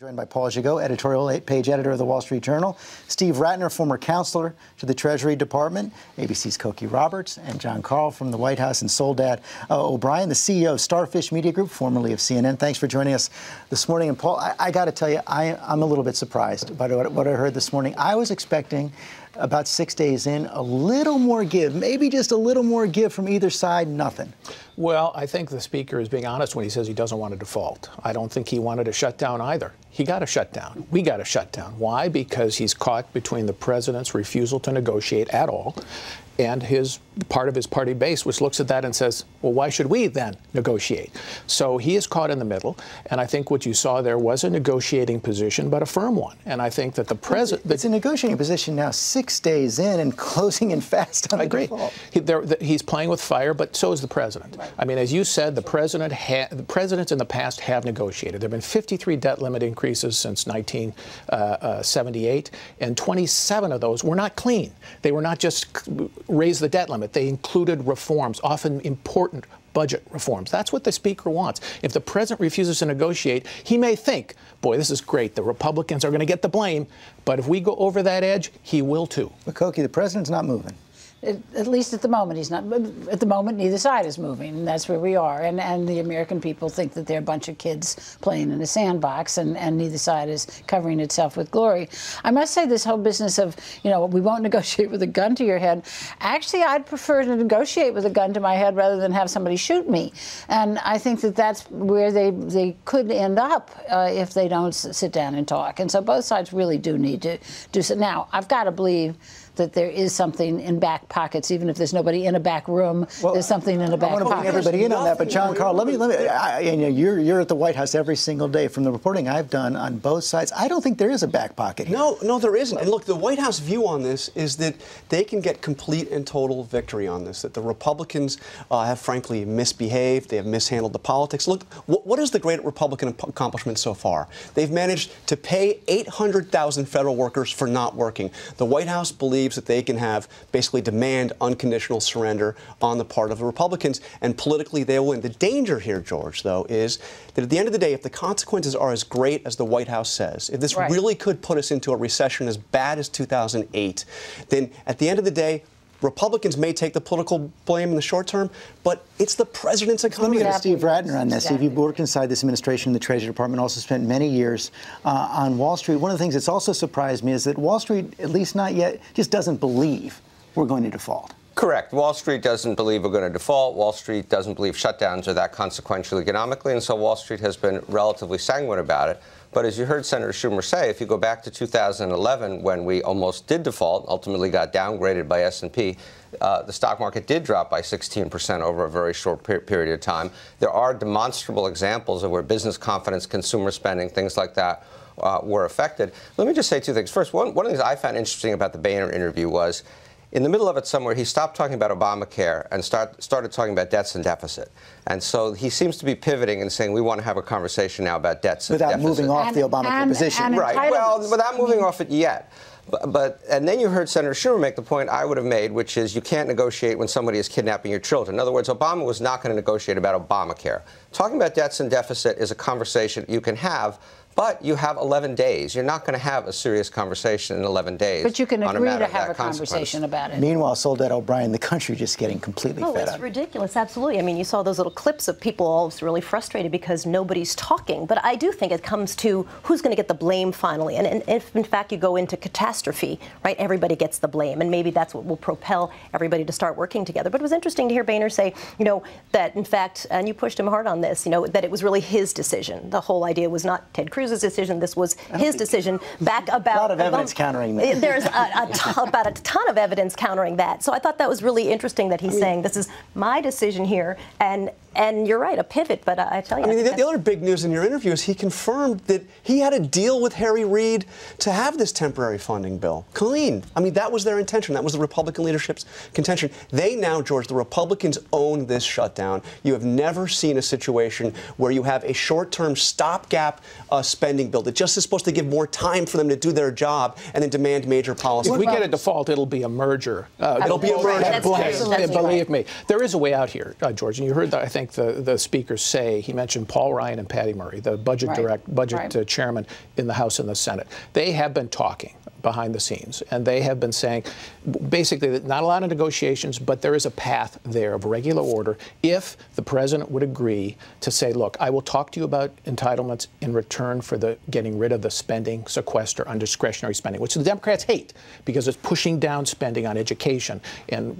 Joined by Paul Gigot, editorial page editor of the Wall Street Journal, Steve Rattner, former counselor to the Treasury Department, ABC's Cokie Roberts, and Karl from the White House, and Soledad O'Brien, the CEO of Starfish Media Group, formerly of CNN. Thanks for joining us this morning. And Paul, I got to tell you, I'm a little bit surprised by what I heard this morning. I was expecting, about 6 days in, a little more give, maybe just a little more give from either side. Nothing. Well, I think the speaker is being honest when he says he doesn't want a default. I don't think he wanted a shutdown either. He got a shutdown. We got a shutdown. Why? Because he's caught between the president's refusal to negotiate at all and his part of his party base, which looks at that and says, well, why should we then negotiate? So he is caught in the middle, and I think what you saw there was a negotiating position, but a firm one. And I think that the president... It's a negotiating position now 6 days in and closing in fast on the default. He's playing with fire, but so is the president. Right. I mean, as you said, the presidents in the past have negotiated. There have been 53 debt limit increases since 1978, and 27 of those were not clean. They were not just raise the debt limit. They included reforms, often important budget reforms. That's what the speaker wants. If the president refuses to negotiate, he may think, boy, this is great. The Republicans are going to get the blame. But if we go over that edge, he will too. But Cokie, the president's not moving. At least at the moment, he's not. At the moment, neither side is moving, and that's where we are. And the American people think that they're a bunch of kids playing in a sandbox, and neither side is covering itself with glory. I must say, this whole business of, we won't negotiate with a gun to your head. Actually, I'd prefer to negotiate with a gun to my head rather than have somebody shoot me. And I think that that's where they could end up if they don't sit down and talk. And so both sides really do need to do so. Now, I've got to believe that there is something in back pockets, even if there's nobody in a back room. Well, there's something in a back pocket. I want to bring everybody in on that, but Karl, let me. You're at the White House every single day. From the reporting I've done on both sides, I don't think there is a back pocket here. No, there isn't. And look, the White House view on this is that they can get complete and total victory on this. That the Republicans have frankly misbehaved. They have mishandled the politics. Look, what is the great Republican accomplishment so far? They've managed to pay 800,000 federal workers for not working. The White House believes that they can have basically demand unconditional surrender on the part of the Republicans, and politically they will win. The danger here, George, though, is that at the end of the day, if the consequences are as great as the White House says, if this really could put us into a recession as bad as 2008, then at the end of the day, Republicans may take the political blame in the short term, but it's the president's economy. Let me get Steve Rattner on this. Steve, you've worked inside this administration in the Treasury Department, also spent many years on Wall Street. One of the things that's also surprised me is that Wall Street, at least not yet, just doesn't believe we're going to default. Correct. Wall Street doesn't believe we're going to default. Wall Street doesn't believe shutdowns are that consequential economically, and so Wall Street has been relatively sanguine about it. But as you heard Senator Schumer say, if you go back to 2011, when we almost did default, ultimately got downgraded by S&P, the stock market did drop by 16% over a very short period of time. There are demonstrable examples of where business confidence, consumer spending, things like that were affected. Let me just say two things. First, one of the things I found interesting about the Boehner interview was, in the middle of it somewhere, he stopped talking about Obamacare and started talking about debts and deficit. And so he seems to be pivoting and saying, we want to have a conversation now about debts and deficit. Without moving off the Obamacare position. Right. Well, without moving off it yet. And then you heard Senator Schumer make the point I would have made, which is you can't negotiate when somebody is kidnapping your children. In other words, Obama was not going to negotiate about Obamacare. Talking about debts and deficit is a conversation you can have, but you have 11 days. You're not going to have a serious conversation in 11 days. But you can agree to have a conversation about it. Meanwhile, Soledad O'Brien, the country just getting completely fed up. Oh, it's ridiculous. Absolutely. I mean, you saw those little clips of people all really frustrated because nobody's talking. But I do think it comes to who's going to get the blame finally. And if, in fact, you go into catastrophe, right, everybody gets the blame. And maybe that's what will propel everybody to start working together. But it was interesting to hear Boehner say, that, in fact, and you pushed him hard on this, that it was really his decision. The whole idea was not Ted Cruz's decision. This was his decision back about... A lot of evidence countering that. There's about a ton of evidence countering that. So I thought that was really interesting that he's saying this is my decision here, and you're right, a pivot, but I tell you... the other big news in your interview is he confirmed that he had a deal with Harry Reid to have this temporary funding bill. Clean. I mean, that was their intention. That was the Republican leadership's contention. They now, George, the Republicans own this shutdown. You have never seen a situation where you have a short-term stopgap spending bill that just is supposed to give more time for them to do their job and then demand major policy. If we get a default, it'll be a merger. It'll be a merger. Believe me. There is a way out here, George, and you heard, I think, think the speakers say, he mentioned Paul Ryan and Patty Murray, the budget chairman in the House and the Senate. They have been talking behind the scenes, and they have been saying basically that not a lot of negotiations, but there is a path there of regular order if the president would agree to say, look, I will talk to you about entitlements in return for the getting rid of the spending sequester on discretionary spending, which the Democrats hate because it's pushing down spending on education and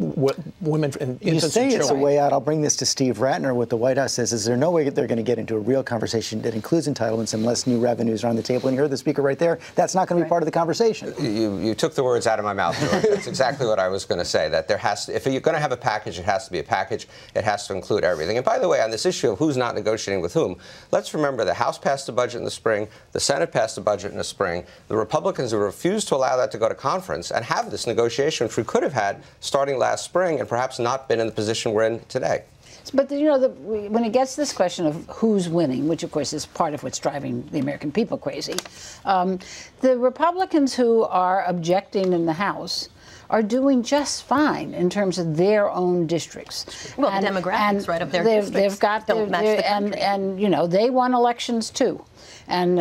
women and infants and children. You say it's a way out. I'll bring this to Steve Rattner. What the White House says is there no way they're going to get into a real conversation that includes entitlements unless new revenues are on the table. And you heard the speaker right there. That's not going to be part of the conversation. You took the words out of my mouth, George. That's exactly what I was going to say, that there has to, if you're going to have a package, it has to be a package. It has to include everything. And by the way, on this issue of who's not negotiating with whom, let's remember the House passed a budget in the spring, the Senate passed a budget in the spring. The Republicans have refused to allow that to go to conference and have this negotiation, which we could have had starting last spring and perhaps not been in the position we're in today. But, you know, when it gets to this question of who's winning, which, of course, is part of what's driving the American people crazy, the Republicans who are objecting in the House are doing just fine in terms of their own districts. Well, the demographics, right, of their districts they've got don't match the country. And, you know, they won elections, too. And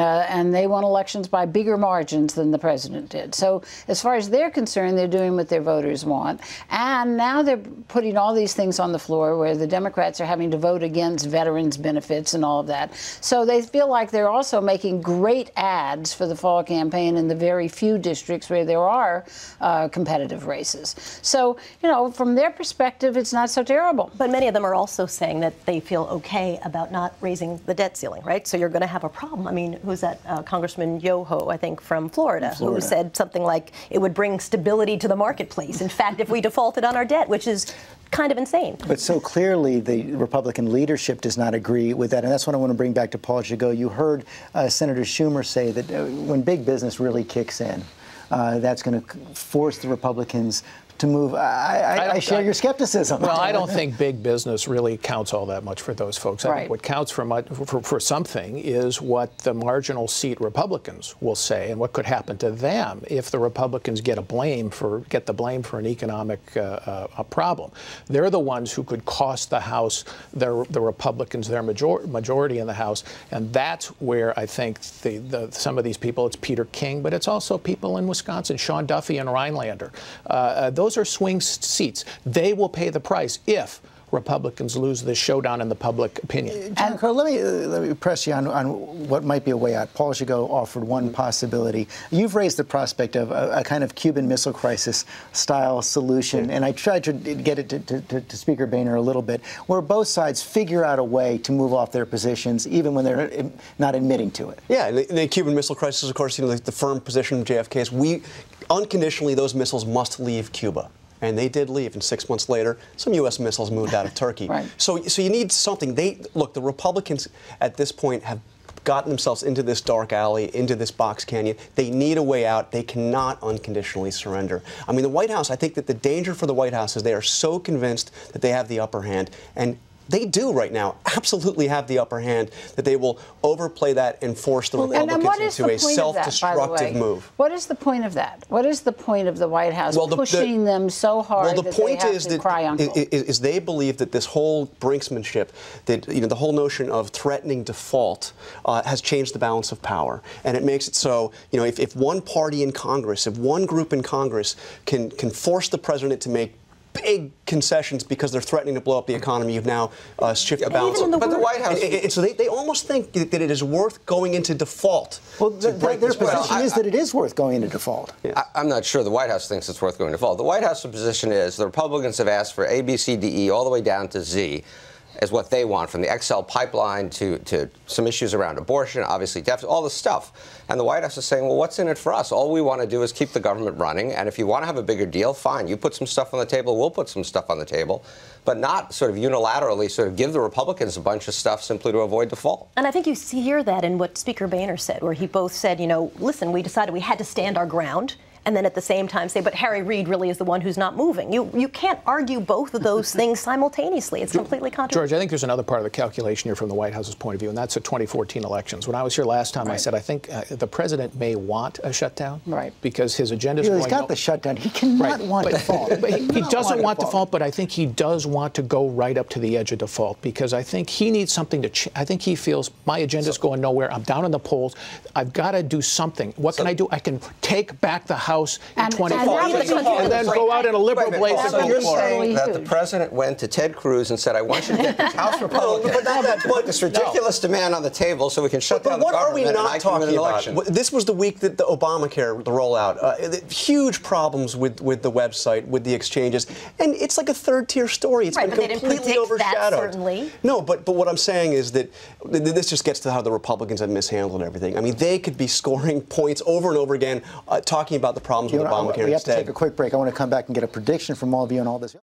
they won elections by bigger margins than the president did. So as far as they're concerned, they're doing what their voters want. And now they're putting all these things on the floor where the Democrats are having to vote against veterans' benefits and all of that. So they feel like they're also making great ads for the fall campaign in the very few districts where there are competitive races. So, you know, from their perspective, it's not so terrible. But many of them are also saying that they feel okay about not raising the debt ceiling, right? So you're going to have a problem. I mean, who's that? Congressman Yoho, I think, from Florida, who said something like it would bring stability to the marketplace. In fact, if we defaulted on our debt, which is kind of insane. But so clearly the Republican leadership does not agree with that. And that's what I want to bring back to Paul Gigot. You heard Senator Schumer say that when big business really kicks in, that's going to force the Republicans to move. I share your skepticism. Well, I don't think big business really counts all that much for those folks. I think what counts for something is what the marginal seat Republicans will say and what could happen to them if the Republicans get the blame for an economic problem. They're the ones who could cost the House, the Republicans, their majority in the House, and that's where I think some of these people, it's Peter King, but it's also people in Wisconsin, Sean Duffy and Rhinelander. Those are swing seats. They will pay the price if Republicans lose this showdown in the public opinion. And Karl, let me press you on what might be a way out. Paul Gigot offered one possibility. You've raised the prospect of a kind of Cuban Missile Crisis style solution, and I tried to get it to Speaker Boehner a little bit, where both sides figure out a way to move off their positions, even when they're not admitting to it. Yeah, and the Cuban Missile Crisis, of course, you know, the firm position of JFK is unconditionally, those missiles must leave Cuba. And they did leave, and 6 months later, some U.S. missiles moved out of Turkey. So you need something. Look, the Republicans at this point have gotten themselves into this dark alley, into this box canyon. They need a way out. They cannot unconditionally surrender. I mean, the White House, I think that the danger for the White House is they are so convinced that they have the upper hand, and they do right now absolutely have the upper hand, that they will overplay that and force the Republicans into a self-destructive move. What is the point of that? What is the point of the White House pushing them so hard that they have to cry uncle? Is they believe that this whole brinksmanship, that the whole notion of threatening default has changed the balance of power, and it makes it so if one party in Congress, if one group in Congress can force the president to make big concessions because they're threatening to blow up the economy, you've now shifted the balance. But the White House... So they almost think that it is worth going into default. Well, their position is that it is worth going into default. Yeah. I'm not sure the White House thinks it's worth going into default. The White House's position is the Republicans have asked for A, B, C, D, E, all the way down to Z, is what they want, from the XL pipeline to some issues around abortion, obviously deficit, all this stuff. And the White House is saying, well, what's in it for us? All we want to do is keep the government running, and if you want to have a bigger deal, fine. You put some stuff on the table, we'll put some stuff on the table, but not sort of unilaterally sort of give the Republicans a bunch of stuff simply to avoid default. And I think you hear that in what Speaker Boehner said, where he both said, listen, we decided we had to stand our ground, and then at the same time say, but Harry Reid really is the one who's not moving. You can't argue both of those things simultaneously. It's completely contradictory. George, I think there's another part of the calculation here from the White House's point of view, and that's the 2014 elections. When I was here last time, I said I think the president may want a shutdown, because his agenda is going. He's got the shutdown. He cannot want default. But he doesn't want default, but I think he does want to go right up to the edge of default, because I think he needs something to. I think he feels my agenda's going nowhere. I'm down in the polls. I've got to do something. What can I do? I can take back the House in 2014 and then go out in a liberal blaze. So you're saying that the president went to Ted Cruz and said, I want you to get these House Republicans to put this ridiculous demand on the table so we can shut down the government and I can win an election. This was the week that the Obamacare, the rollout, huge problems with the website, with the exchanges, and it's like a third-tier story. It's been completely overshadowed. That, certainly. No, but what I'm saying is that this just gets to how the Republicans have mishandled everything. I mean, they could be scoring points over and over again, talking about the problems with Obamacare instead. We have to take a quick break. I want to come back and get a prediction from all of you on all this.